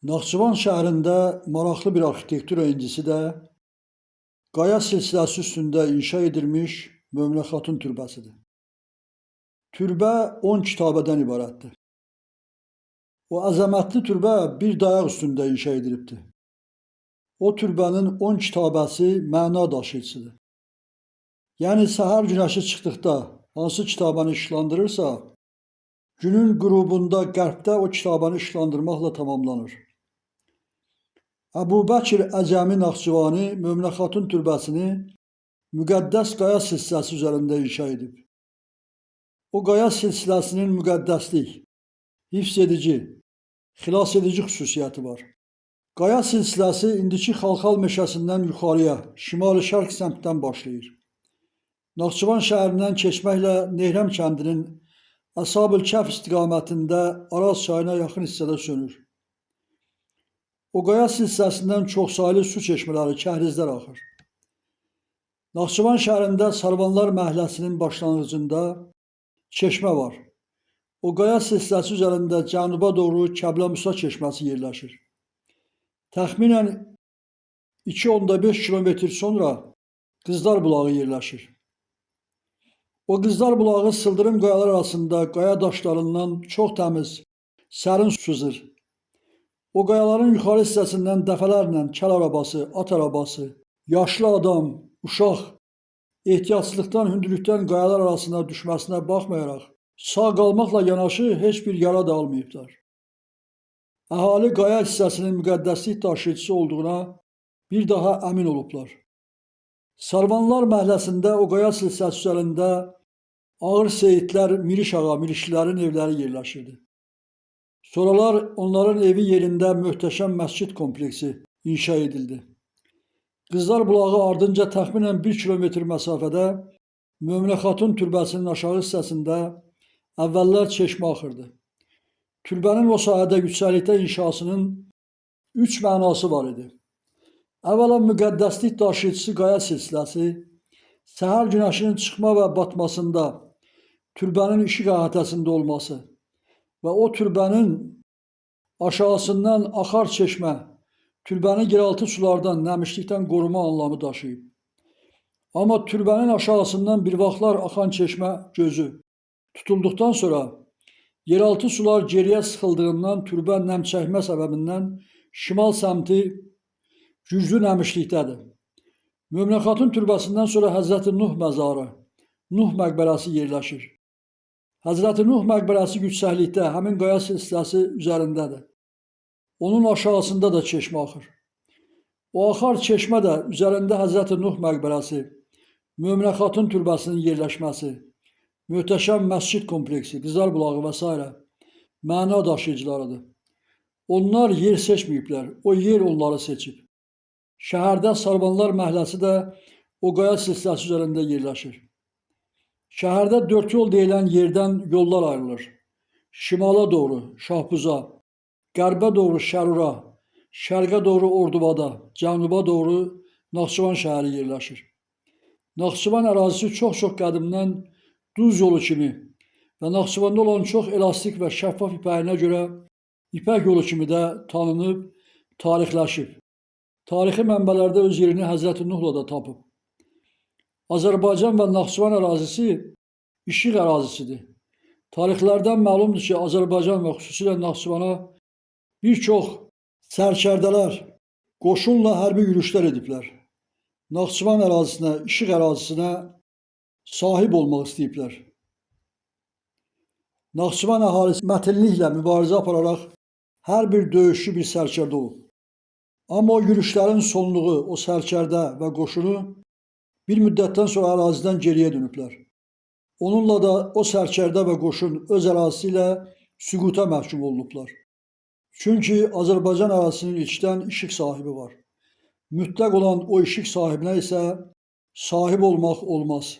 Naxçıvan şəhərində maraqlı bir arxitektura incisi də qaya silsiləsi üstündə inşa edilmiş Möminə Xatun türbəsidir. Türbə 10 kitabədən ibarətdir. O əzəmətli türbə bir dayaq üstündə inşa edilibdir. O türbənin 10 kitabəsi məna daşıyıcısıdır. Yəni səhər günəşi çıxdıqda hansı kitabəni işıqlandırırsa, günün qürubunda qərbdə o kitabəni işıqlandırmaqla tamamlanır. Əbu Bəkir Əcəmi Naxçıvani Möminə Xatun türbəsini müqəddəs qaya silsiləsi üzərində inşa edib. O qaya silsiləsinin müqəddəslik, hifz edici, xilas edici xüsusiyyəti var. Qaya silsiləsi indiki Xalxal meşəsindən yuxarıya, şimali-şərq səmtdən başlayır. Naxçıvan şəhərindən keçməklə Nehrəm kəndinin Əshab-ül-Kəhf istiqamətində Araz çayına yaxın hissədə sönür. O qaya silsiləsindən çoxsaylı su çeşmələri, kəhrizlər axır. Naxçıvan şəhərində Sarvanlar məhəlləsinin başlanğıcında çeşmə var. O qaya silsiləsi üzərində cənuba doğru Kəblə-Musa çeşməsi yerləşir. Təxminən 2,5 kilometr sonra Qızlar bulağı yerləşir. O Qızlar bulağı sıldırım qayalar arasında qaya daşlarından çox təmiz, sərin su sızır. O qayaların yuxarı hissəsindən dəfələrlə kəl arabası, at arabası, yaşlı adam, uşaq ehtiyatsızlıqdan, hündürlükdən qayalar arasına düşməsinə baxmayaraq, sağ qalmaqla yanaşı heç bir yara da almayıblar. Əhali qaya hissəsinin müqəddəslik daşıyıcısı olduğuna bir daha əmin olublar. Sarvanlar məhəlləsində o qaya silsiləsi üzərində Ağır Seyidlər, Miriş ağa, Mirişlilərin evləri yerləşirdi. Sonralar onların evi yerində möhtəşəm məscid kompleksi inşa edildi. Qızlar bulağı ardınca təxminən 1 kilometr məsafədə Möminə Xatun türbəsinin aşağı hissəsində əvvəllər çeşmə axırdı. Türbənin o sahədə yüksəklikdə inşasının 3 mənası var idi. Əvvəla müqəddəslik daşıyıcısı qaya silsiləsi, səhər günəşinin çıxma və batmasında türbənin işıq əhatəsində olması və o türbənin aşağısından axar çeşmə, türbəni yeraltı sulardan, nəmişlikdən qoruma anlamı daşıyıb. Amma türbənin aşağısından bir vaxtlar axan çeşmə gözü tutulduqdan sonra yeraltı sular geriyə sıxıldığından türbə nəm çəkmə səbəbindən şimal səmti güclü nəmişlikdədir. Möminə Xatun türbəsindən sonra Həzrəti Nuh məzarı, Nuh məqbərəsi yerləşir. Həzrəti Nuh məqbərəsi yüksəklikdə, həmin qaya silsiləsi üzərindədir. Onun aşağısında da çeşmə axır. O axar çeşmə də üzərində Həzrəti Nuh məqbərəsi, Möminə Xatun türbəsinin yerləşməsi, möhtəşəm məscid kompleksi, Qızlar bulağı və s. məna daşıyıcılarıdır. Onlar yer seçməyiblər, o yer onları seçib. Şəhərdə Sarvanlar məhəlləsi də o qaya silsiləsi üzərində yerləşir. Şəhərdə 4 yol deyilən yerdən yollar ayrılır. Şimala doğru Şahbuza, qərbə doğru Şərura, şərqə doğru Ordubada, cənuba doğru Naxçıvan şəhəri yerləşir. Naxçıvan ərazisi çox-çox qədimdən duz yolu kimi və Naxçıvanda olan çox elastik və şəffaf ipəyinə görə İpək yolu kimi də tanınıb, tarixləşib. Tarixi mənbələrdə öz yerini Həzrəti Nuhla da tapıb. Azərbaycan və Naxçıvan ərazisi işıq ərazisidir. Tarixlərdən məlumdur ki, Azərbaycan və xüsusilə Naxçıvana bir çox sərkərdələr qoşunla hərbi yürüşlər ediblər. Naxçıvan ərazisinə, işıq ərazisinə sahib olmaq istəyiblər. Naxçıvan əhalisi mətinliklə mübarizə apararaq hər bir döyüşçü bir sərkərdə olub. Amma o yürüşlərin sonluğu, o sərkərdə və qoşunu bir müddətdən sonra ərazidən geriyə dönüblər. Onunla da o sərkərdə və qoşun öz ərazisi ilə süquta məhkum olunublar. Çünki Azərbaycan ərazisinin ilkdən işıq sahibi var. Mütləq olan o işıq sahibinə isə sahib olmaq olmaz.